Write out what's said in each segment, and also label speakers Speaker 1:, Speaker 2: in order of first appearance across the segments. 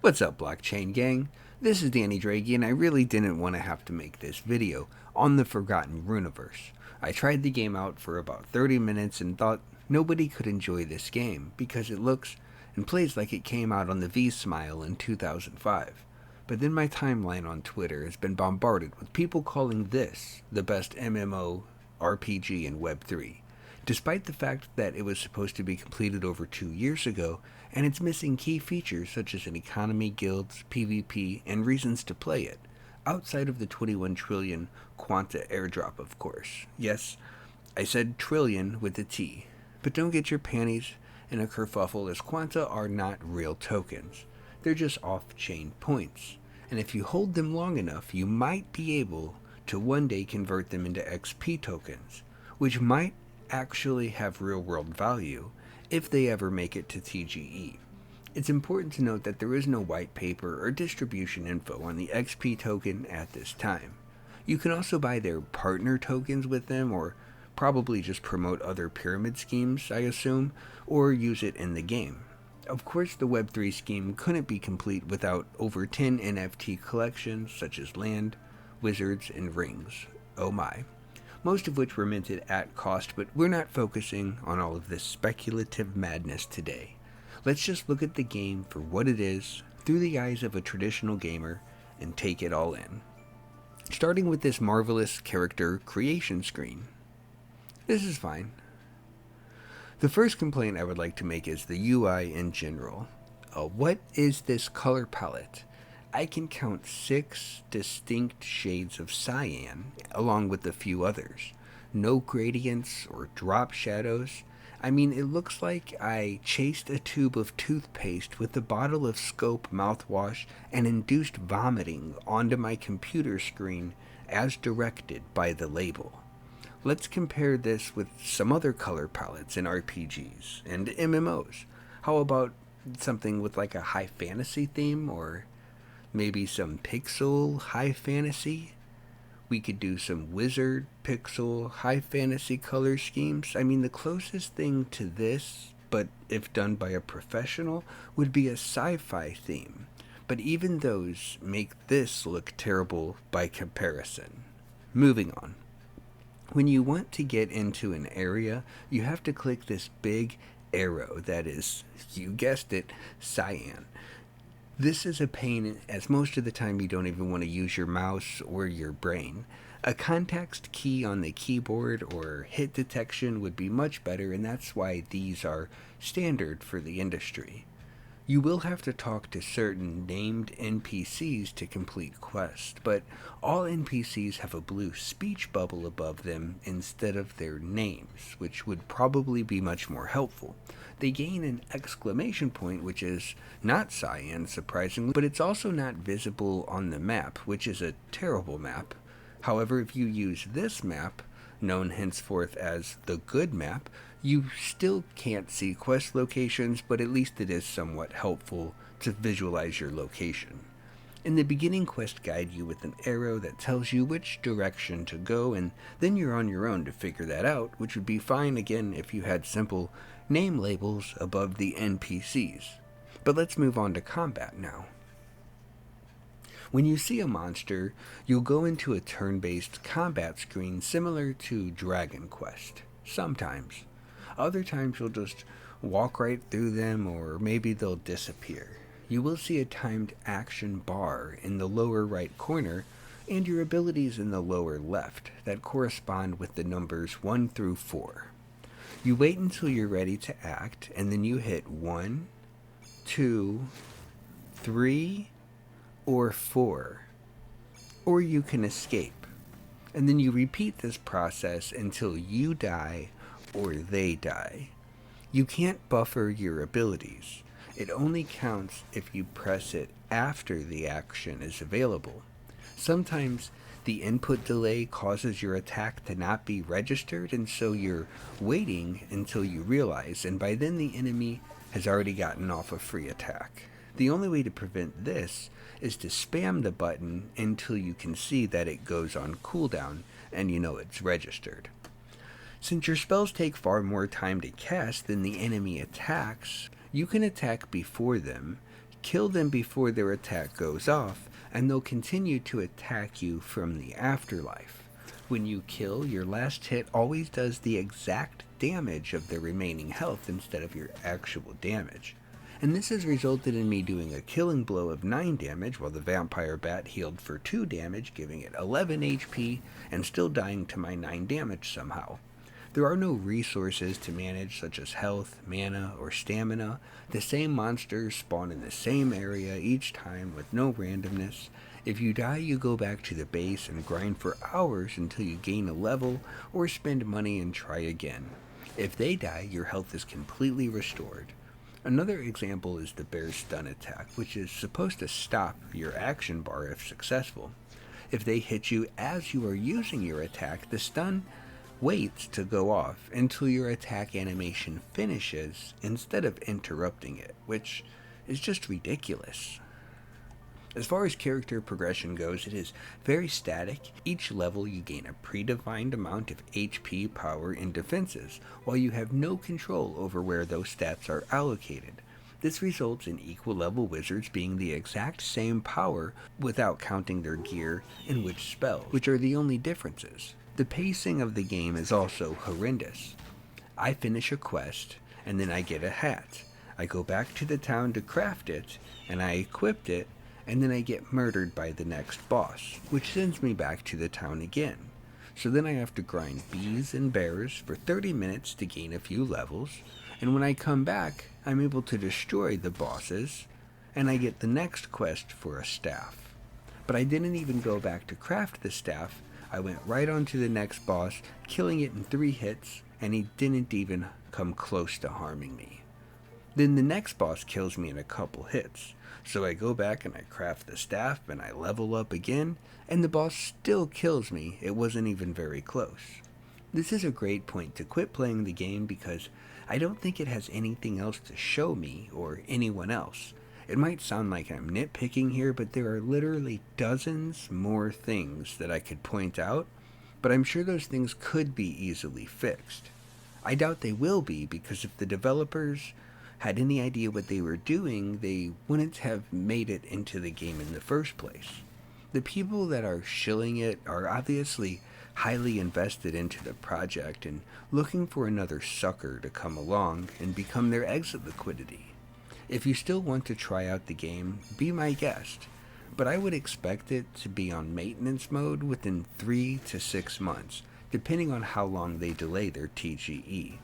Speaker 1: What's up, blockchain gang? This is Danny Draghi, and I really didn't want to have to make this video on the Forgotten Runiverse. I tried the game out for about 30 minutes and thought nobody could enjoy this game because it looks and plays like it came out on the V-Smile in 2005. But then my timeline on Twitter has been bombarded with people calling this the best MMORPG in Web3, despite the fact that it was supposed to be completed over 2 years ago, and it's missing key features such as an economy, guilds, PvP, and reasons to play it, outside of the 21 trillion Quanta airdrop, of course. Yes, I said trillion with a T, but don't get your panties in a kerfuffle, as Quanta are not real tokens. They're just off-chain points, and if you hold them long enough, you might be able to one day convert them into XP tokens, which might actually have real-world value if they ever make it to TGE. It's important to note that there is no white paper or distribution info on the XP token at this time. You can also buy their partner tokens with them, or probably just promote other pyramid schemes, I assume, or use it in the game. Of course, the Web3 scheme couldn't be complete without over 10 NFT collections such as land, wizards, and rings. Oh my. Most of which were minted at cost, but we're not focusing on all of this speculative madness today. Let's just look at the game for what it is, through the eyes of a traditional gamer, and take it all in. Starting with this marvelous character creation screen. This is fine. The first complaint I would like to make is the UI in general. What is this color palette? I can count 6 distinct shades of cyan, along with a few others. No gradients or drop shadows. I mean, it looks like I chased a tube of toothpaste with a bottle of Scope mouthwash and induced vomiting onto my computer screen as directed by the label. Let's compare this with some other color palettes in RPGs and MMOs. How about something with like a high fantasy theme, or maybe some pixel high fantasy? We could do some wizard pixel high fantasy color schemes. I mean, the closest thing to this, but if done by a professional, would be a sci-fi theme. But even those make this look terrible by comparison. Moving on. When you want to get into an area, you have to click this big arrow that is, you guessed it, cyan. This is a pain, as most of the time you don't even want to use your mouse or your brain. A context key on the keyboard or hit detection would be much better, and that's why these are standard for the industry. You will have to talk to certain named NPCs to complete quests, but all NPCs have a blue speech bubble above them instead of their names, which would probably be much more helpful. They gain an exclamation point, which is not cyan, surprisingly, but it's also not visible on the map, which is a terrible map. However, if you use this map, known henceforth as the good map, you still can't see quest locations, but at least it is somewhat helpful to visualize your location. In the beginning, quest guide you with an arrow that tells you which direction to go, and then you're on your own to figure that out, which would be fine again if you had simple name labels above the NPCs. But let's move on to combat now. When you see a monster, you'll go into a turn-based combat screen similar to Dragon Quest. Sometimes. Other times you'll just walk right through them, or maybe they'll disappear. You will see a timed action bar in the lower right corner, and your abilities in the lower left that correspond with the numbers 1 through 4. You wait until you're ready to act, and then you hit 1, 2, 3, or 4. Or you can escape. And then you repeat this process until you die or they die. You can't buffer your abilities. It only counts if you press it after the action is available. Sometimes the input delay causes your attack to not be registered, and so you're waiting until you realize, and by then the enemy has already gotten off a free attack. The only way to prevent this is to spam the button until you can see that it goes on cooldown and you know it's registered. Since your spells take far more time to cast than the enemy attacks, you can attack before them Kill them before their attack goes off, and they'll continue to attack you from the afterlife. When you kill, your last hit always does the exact damage of their remaining health instead of your actual damage. And this has resulted in me doing a killing blow of 9 damage while the vampire bat healed for 2 damage, giving it 11 HP, and still dying to my 9 damage somehow. There are no resources to manage such as health, mana, or stamina. The same monsters spawn in the same area each time with no randomness. If you die, you go back to the base and grind for hours until you gain a level or spend money and try again. If they die, your health is completely restored. Another example is the bear's stun attack, which is supposed to stop your action bar if successful. If they hit you as you are using your attack, the stun waits to go off until your attack animation finishes instead of interrupting it, which is just ridiculous. As far as character progression goes, it is very static. Each level you gain a predefined amount of HP, power, and defenses, while you have no control over where those stats are allocated. This results in equal level wizards being the exact same power without counting their gear and witch spells, which are the only differences. The pacing of the game is also horrendous. I finish a quest, and then I get a hat. I go back to the town to craft it, and I equip it, and then I get murdered by the next boss, which sends me back to the town again. So then I have to grind bees and bears for 30 minutes to gain a few levels, and when I come back, I'm able to destroy the bosses, and I get the next quest for a staff. But I didn't even go back to craft the staff. I went right on to the next boss, killing it in 3 hits, and he didn't even come close to harming me. Then the next boss kills me in a couple hits, so I go back and I craft the staff and I level up again, and the boss still kills me. It wasn't even very close. This is a great point to quit playing the game because I don't think it has anything else to show me or anyone else. It might sound like I'm nitpicking here, but there are literally dozens more things that I could point out, but I'm sure those things could be easily fixed. I doubt they will be, because if the developers had any idea what they were doing, they wouldn't have made it into the game in the first place. The people that are shilling it are obviously highly invested into the project and looking for another sucker to come along and become their exit liquidity. If you still want to try out the game, be my guest, but I would expect it to be on maintenance mode within 3 to 6 months, depending on how long they delay their TGE.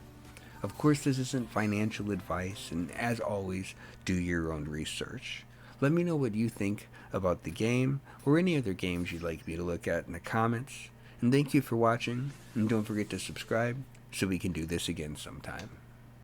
Speaker 1: Of course, this isn't financial advice, and as always, do your own research. Let me know what you think about the game, or any other games you'd like me to look at in the comments, and thank you for watching, and don't forget to subscribe so we can do this again sometime.